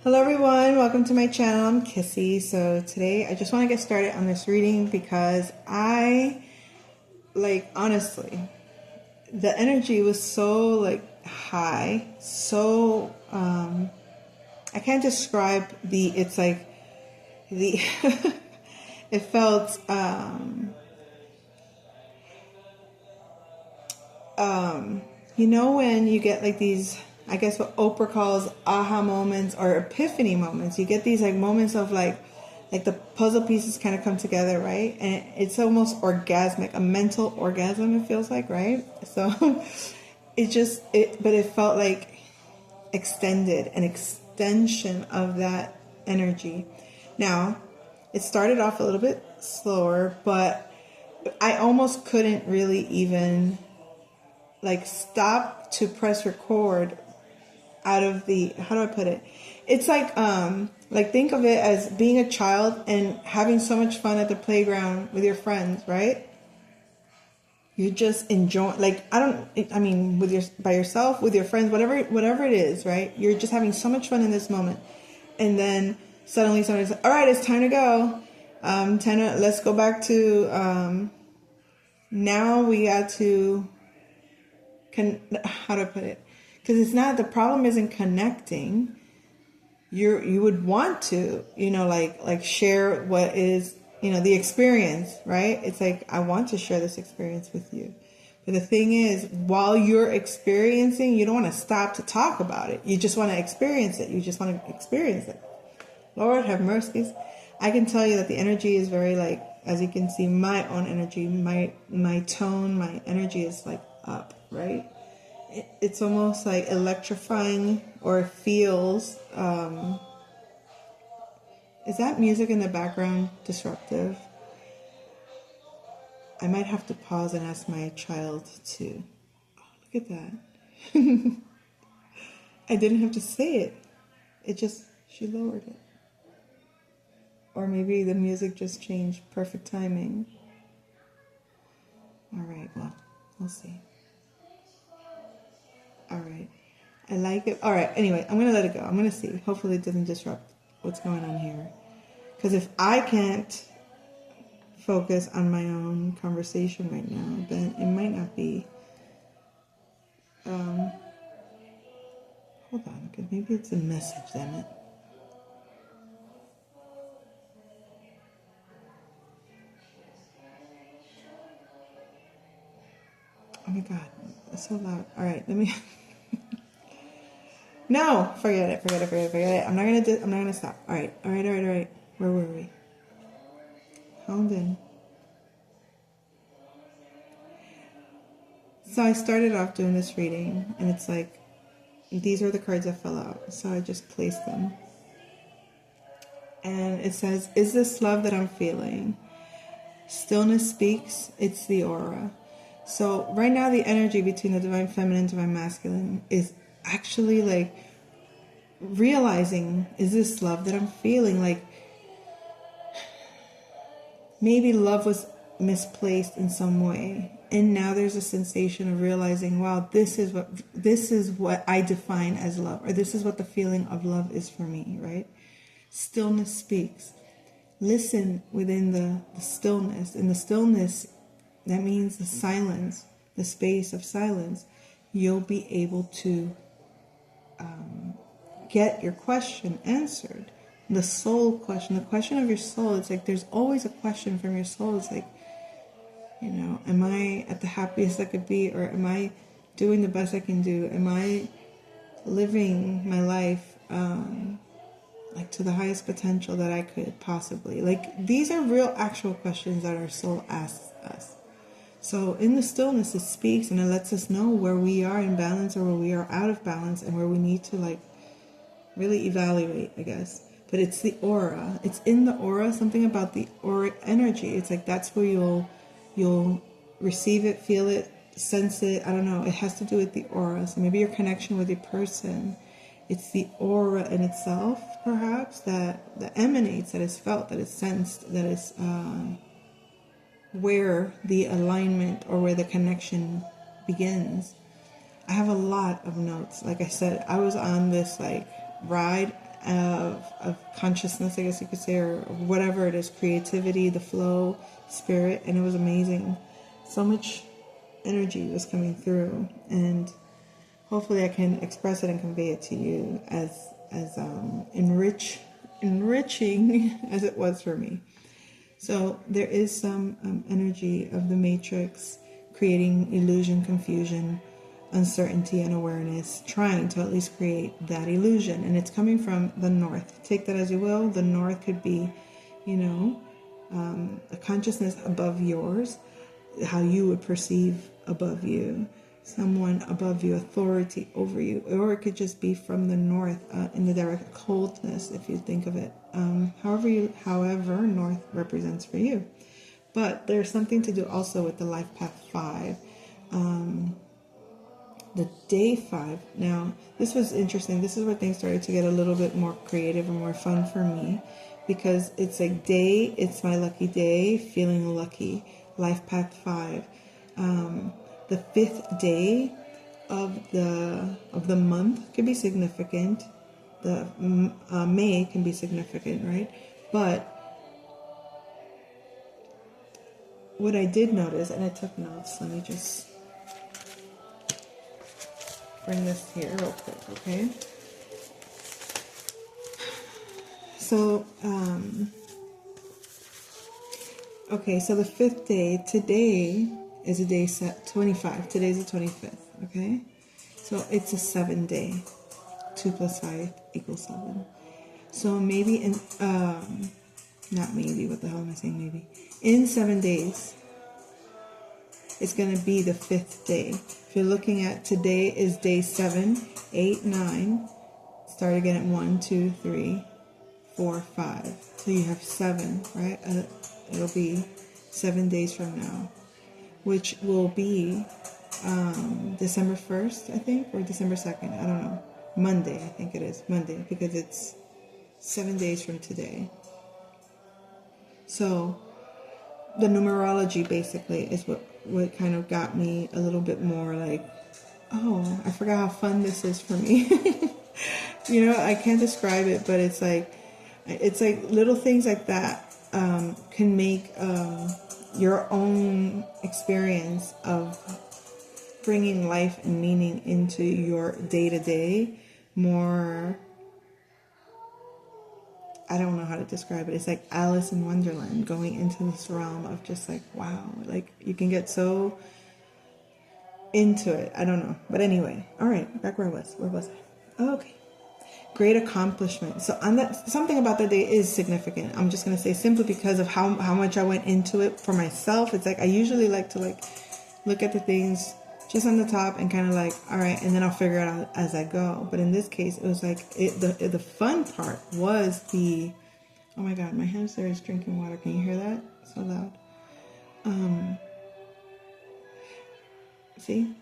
Hello everyone, welcome to my channel. I'm Kissy. So today I just want to get started on this reading because honestly, the energy was so high, so I can't describe it's like the it felt when you get like these, I guess what Oprah calls aha moments or epiphany moments. You get these like moments of like the puzzle pieces kind of come together, right? And it's almost orgasmic, a mental orgasm it feels like, right? So but it felt like extended, an extension of that energy. Now, it started off a little bit slower, but I almost couldn't really even stop to press record out of the, how do I put it? It's like think of it as being a child and having so much fun at the playground with your friends, right? You just enjoy, by yourself, with your friends, whatever it is, right? You're just having so much fun in this moment. And then suddenly somebody's like, all right, it's time to go. Let's go back to, now we got to, how to put it? Because it's not, the problem isn't connecting. You would want to, share what is, the experience, right? It's like, I want to share this experience with you. But the thing is, while you're experiencing, you don't want to stop to talk about it. You just want to experience it. You just want to experience it. Lord have mercies. I can tell you that the energy is very as you can see, my own energy, my tone, my energy is up, right? It's almost like electrifying, or it feels, is that music in the background disruptive? I might have to pause and ask my child to, oh, look at that. I didn't have to say it. She lowered it. Or maybe the music just changed. Perfect timing. All right, well, we'll see. All right. I like it. All right. Anyway, I'm going to let it go. I'm going to see. Hopefully it doesn't disrupt what's going on here. Because if I can't focus on my own conversation right now, then it might not be. Hold on. Okay, maybe it's a message, damn it. Oh my God. It's so loud. All right. Let me... No, forget it. I'm not gonna stop. All right. Where were we? Honed in. So I started off doing this reading, and it's like, these are the cards that fell out. So I just placed them. And it says, is this love that I'm feeling? Stillness speaks. It's the aura. So right now the energy between the divine feminine and divine masculine is actually realizing, is this love that I'm feeling? Maybe love was misplaced in some way, and now there's a sensation of realizing, wow, this is what I define as love, or this is what the feeling of love is for me, right? Stillness speaks. Listen within the stillness. In the stillness, that means the silence, the space of silence. You'll be able to get your question answered. The soul question, the question of your soul. It's like there's always a question from your soul. It's like, am I at the happiest I could be, or am I doing the best I can do? Am I living my life to the highest potential that I could possibly? These are real, actual questions that our soul asks us. So in the stillness, it speaks, and it lets us know where we are in balance or where we are out of balance, and where we need to really evaluate, I guess. But it's the aura. It's in the aura. Something about the aura energy. It's like that's where you'll receive it, feel it, sense it. I don't know. It has to do with the aura. So maybe your connection with a person. It's the aura in itself, perhaps, that emanates, that is felt, that is sensed, that is where the alignment or where the connection begins. I have a lot of notes. Like I said, I was on this ride. of consciousness, I guess you could say, or whatever it is, creativity, the flow, spirit, and it was amazing. So much energy was coming through, and hopefully I can express it and convey it to you as enriching as it was for me. So there is some energy of the matrix creating illusion, confusion, uncertainty, and awareness, trying to at least create that illusion. And it's coming from the north. Take that as you will. The north could be, a consciousness above yours, how you would perceive above you, someone above you, authority over you, or it could just be from the north, in the direct coldness, if you think of it. However north represents for you. But there's something to do also with the life path 5. The day 5. Now, this was interesting. This is where things started to get a little bit more creative and more fun for me, because it's like day, it's my lucky day, feeling lucky. Life path 5. The 5th day of the month can be significant. The May can be significant, right? But what I did notice, and I took notes, let me just bring this here real quick, okay? So, so the 5th day, today is a day set 25. Today's the 25th, okay? So it's a 7-day. 2 plus 5 equals 7. So maybe not maybe, what the hell am I saying maybe? In 7 days, it's going to be the 5th day. If you're looking at today is day 7, 8, 9. Start again at 1, 2, 3, 4, 5. So you have 7, right? It'll be 7 days from now, which will be December 1st, I think, or December 2nd. I don't know. Monday, I think it is. Monday, because it's 7 days from today. So the numerology basically is what kind of got me a little bit more like, oh, I forgot how fun this is for me. I can't describe it, but it's like little things like that can make your own experience of bringing life and meaning into your day-to-day more, I don't know how to describe it. It's like Alice in Wonderland, going into this realm of just like, wow, like you can get so into it. I don't know. But anyway, all right, back where I was. Where was I? Okay. Great accomplishment. So on that, something about that day is significant. I'm just going to say simply because of how much I went into it for myself. It's like I usually like to look at the things just on the top and kind of like, all right, and then I'll figure it out as I go. But in this case, it was like the fun part was oh my God, my hamster is drinking water. Can you hear that? So loud. See,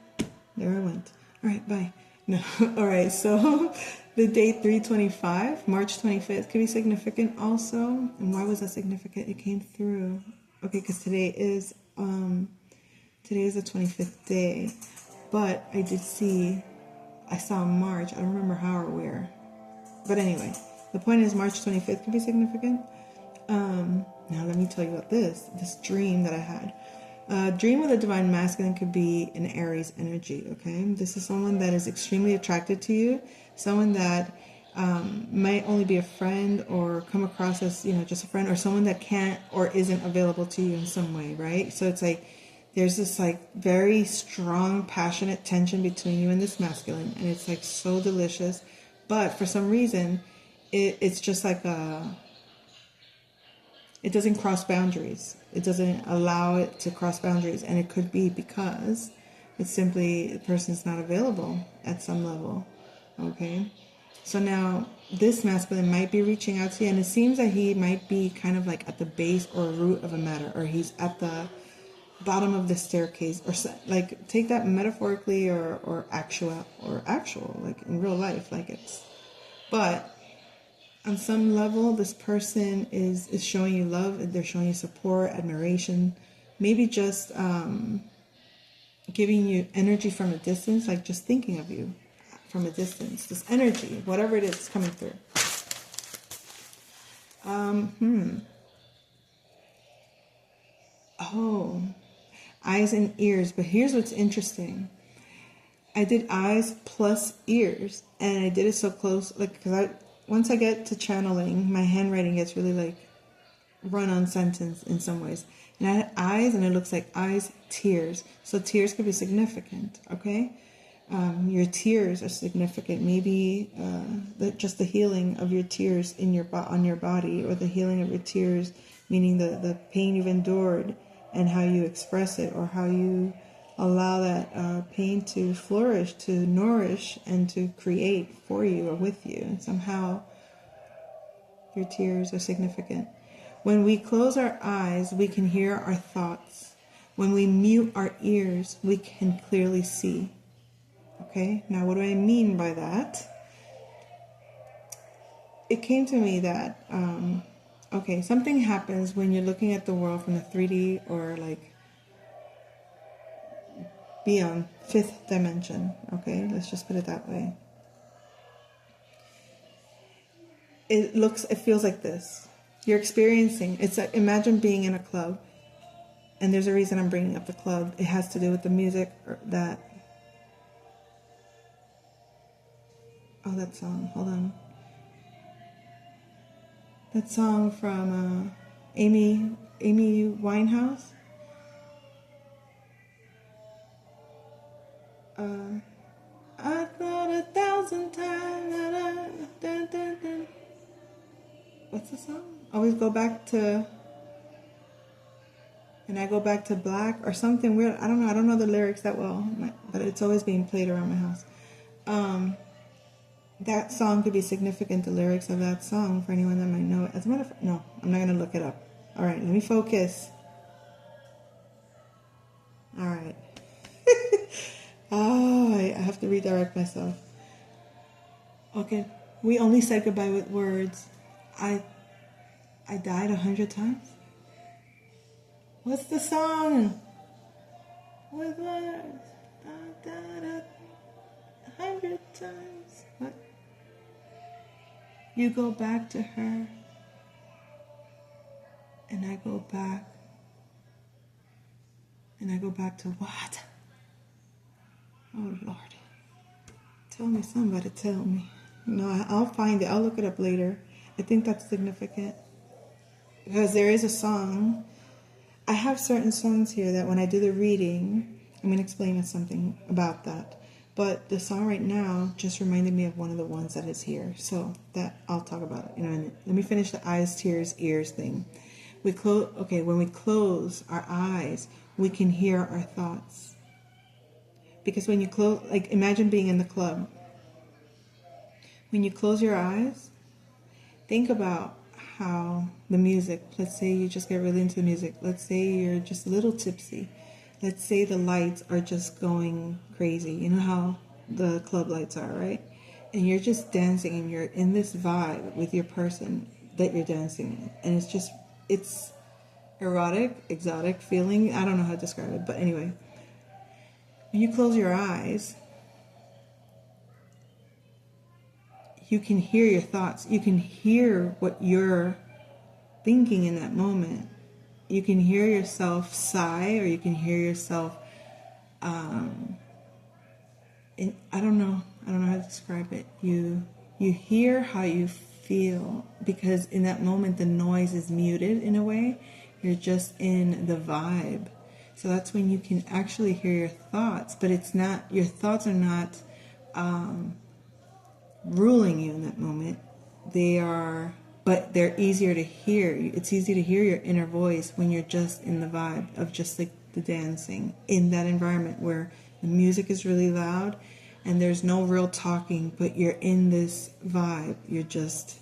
there I went. All right, bye. No, all right. So the day 325, March 25th, could be significant also. And why was that significant? It came through. Okay, because today is the 25th day, but I saw March. I don't remember how or where, but anyway, the point is March 25th could be significant. Now let me tell you about this dream that I had. Dream with a divine masculine could be an Aries energy. Okay, this is someone that is extremely attracted to you, someone that might only be a friend or come across as just a friend, or someone that can't or isn't available to you in some way, right? So it's like there's this like very strong, passionate tension between you and this masculine, and it's like so delicious. But for some reason, it's just like it doesn't cross boundaries. It doesn't allow it to cross boundaries, and it could be because it's simply the person's not available at some level. Okay, so now this masculine might be reaching out to you, and it seems that he might be kind of like at the base or root of a matter, or he's at the bottom of the staircase, or like take that metaphorically or actual like in real life, like it's. But on some level, this person is showing you love. They're showing you support, admiration, maybe just giving you energy from a distance, like just thinking of you from a distance. This energy, whatever it is, coming through. Oh, eyes and ears. But here's what's interesting. I did eyes plus ears, and I did it so close, like, because once I get to channeling, my handwriting gets really like run-on sentence in some ways. And I had eyes, and it looks like eyes, tears. So tears could be significant, okay? Your tears are significant. Maybe just the healing of your tears in on your body, or the healing of your tears, meaning the pain you've endured and how you express it, or how you allow that pain to flourish, to nourish, and to create for you or with you. And somehow your tears are significant. When we close our eyes, we can hear our thoughts. When we mute our ears, we can clearly see. Okay, now what do I mean by that? It came to me that, okay, something happens when you're looking at the world from the 3D, or like beyond fifth dimension. Okay, let's just put it that way. It feels like this. You're experiencing, it's like, imagine being in a club, and there's a reason I'm bringing up the club. It has to do with the music that song, hold on. That song from Amy Winehouse. I thought 1,000 times. What's the song? Always go back to, and I go back to black, or something weird. I don't know. I don't know the lyrics that well, but it's always being played around my house. That song could be significant, the lyrics of that song, for anyone that might know it. As a matter of fact, no, I'm not going to look it up. All right, let me focus. All right. Oh, I have to redirect myself. Okay, we only said goodbye with words. I died 100 times? What's the song? With words, I died 100 times. What? You go back to her, and I go back, and I go back to what? Oh, Lord. Tell me, somebody tell me. No, I'll find it. I'll look it up later. I think that's significant. Because there is a song. I have certain songs here that when I do the reading, I'm going to explain something about that. But the song right now just reminded me of one of the ones that is here. So that I'll talk about it in a minute. Let me finish the eyes, tears, ears thing. When we close our eyes, we can hear our thoughts. Because when you close, like, imagine being in the club. When you close your eyes, think about how the music, let's say you just get really into the music. Let's say you're just a little tipsy. Let's say the lights are just going crazy. You know how the club lights are, right? And you're just dancing, and you're in this vibe with your person that you're dancing with. And it's erotic, exotic feeling. I don't know how to describe it, but anyway. When you close your eyes, you can hear your thoughts. You can hear what you're thinking in that moment. You can hear yourself sigh, or you can hear yourself, I don't know how to describe it. You hear how you feel, because in that moment the noise is muted in a way. You're just in the vibe. So that's when you can actually hear your thoughts, but your thoughts are not ruling you in that moment. But they're easier to hear. It's easy to hear your inner voice when you're just in the vibe of just like the dancing in that environment where the music is really loud and there's no real talking, but you're in this vibe. You're just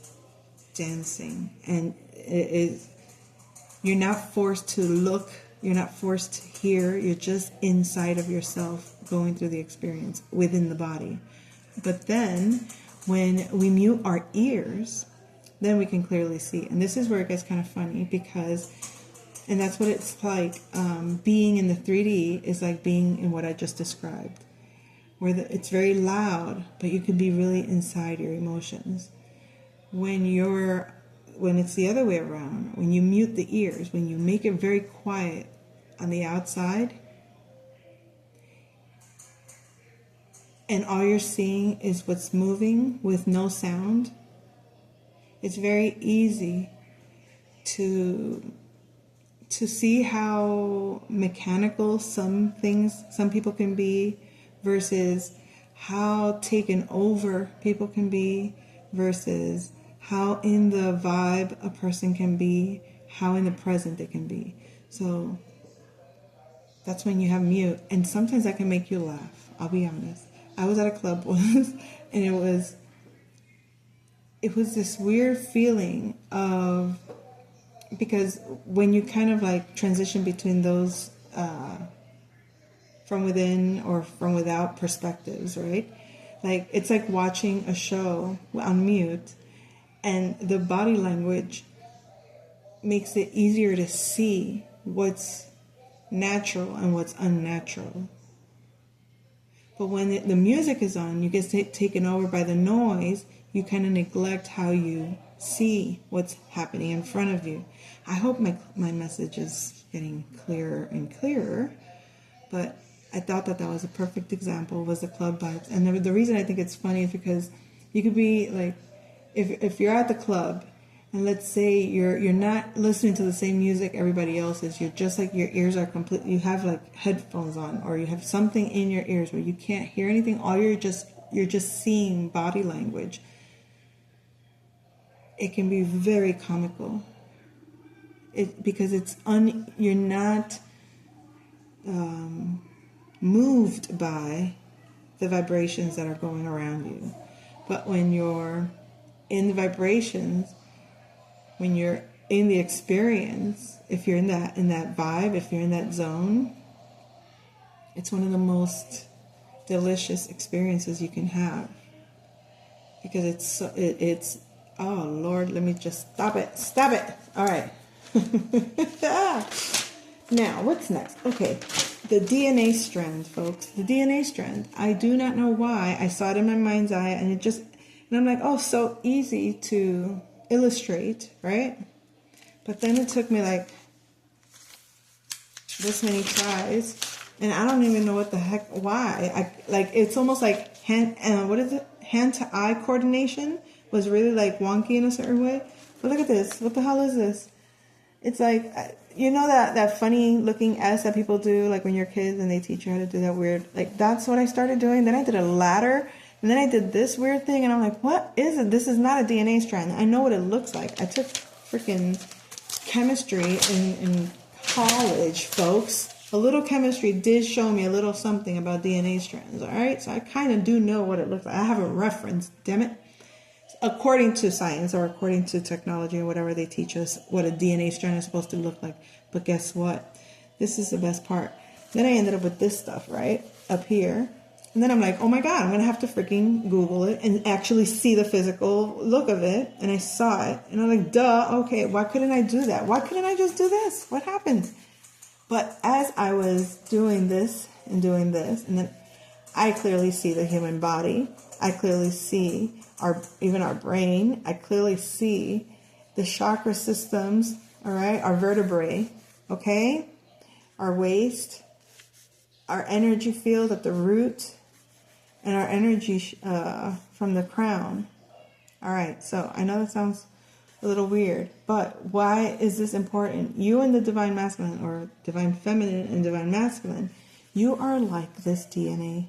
dancing, and you're not forced to look. You're not forced to hear. You're just inside of yourself going through the experience within the body. But then when we mute our ears, then we can clearly see. And this is where it gets kind of funny, and that's what it's like. Being in the 3D is like being in what I just described, where it's very loud, but you can be really inside your emotions. When when it's the other way around, when you mute the ears, when you make it very quiet on the outside, and all you're seeing is what's moving with no sound, it's very easy to see how mechanical some people can be versus how taken over people can be versus how in the vibe a person can be, how in the present they can be. So that's when you have mute. And sometimes that can make you laugh. I'll be honest. I was at a club once and it was this weird feeling of, because when you kind of like transition between those from within or from without perspectives, right? Like it's like watching a show on mute, and the body language makes it easier to see what's natural and what's unnatural. But when the music is on, you get taken over by the noise, you kind of neglect how you see what's happening in front of you. I hope my message is getting clearer and clearer, but I thought that was a perfect example, was the club vibes. And the reason I think it's funny is because you could be like, if you're at the club, and let's say you're not listening to the same music everybody else is, you're just like, your ears are completely, you have like headphones on, or you have something in your ears where you can't hear anything, all you're just seeing body language. It can be very comical. Because you're not moved by the vibrations that are going around you. But when you're in the vibrations, when you're in the experience, if you're in that vibe, if you're in that zone, it's one of the most delicious experiences you can have. Because it's oh Lord, let me just stop it. All right. Now, what's next? Okay, the DNA strand, folks. The DNA strand. I do not know why. I saw it in my mind's eye, and I'm like, oh, so easy to illustrate, right? But then it took me like this many tries, and I don't even know what the heck, why. It's almost like hand to eye coordination was really like wonky in a certain way. But look at this. What the hell is this? It's like, you know that funny looking S that people do, like when you're kids and they teach you how to do that weird, like that's what I started doing. Then I did a ladder, and then I did this weird thing, and I'm like, what is it? This is not a DNA strand. I know what it looks like. I took freaking chemistry in college, folks. A little chemistry did show me a little something about DNA strands, all right? So I kind of do know what it looks like. I have a reference, damn it. According to science or according to technology or whatever, they teach us what a DNA strand is supposed to look like. But guess what? This is the best part. Then I ended up with this stuff, right? Up here. And then I'm like, oh my God, I'm going to have to freaking Google it and actually see the physical look of it. And I saw it. And I'm like, duh, okay, why couldn't I do that? Why couldn't I just do this? What happened? But as I was doing this, and then I clearly see the human body. I clearly see even our brain. I clearly see the chakra systems, all right, our vertebrae, okay, our waist, our energy field at the root, and our energy from the crown. All right, so I know that sounds a little weird, but why is this important? You and the divine masculine, or divine feminine and divine masculine, you are like this DNA.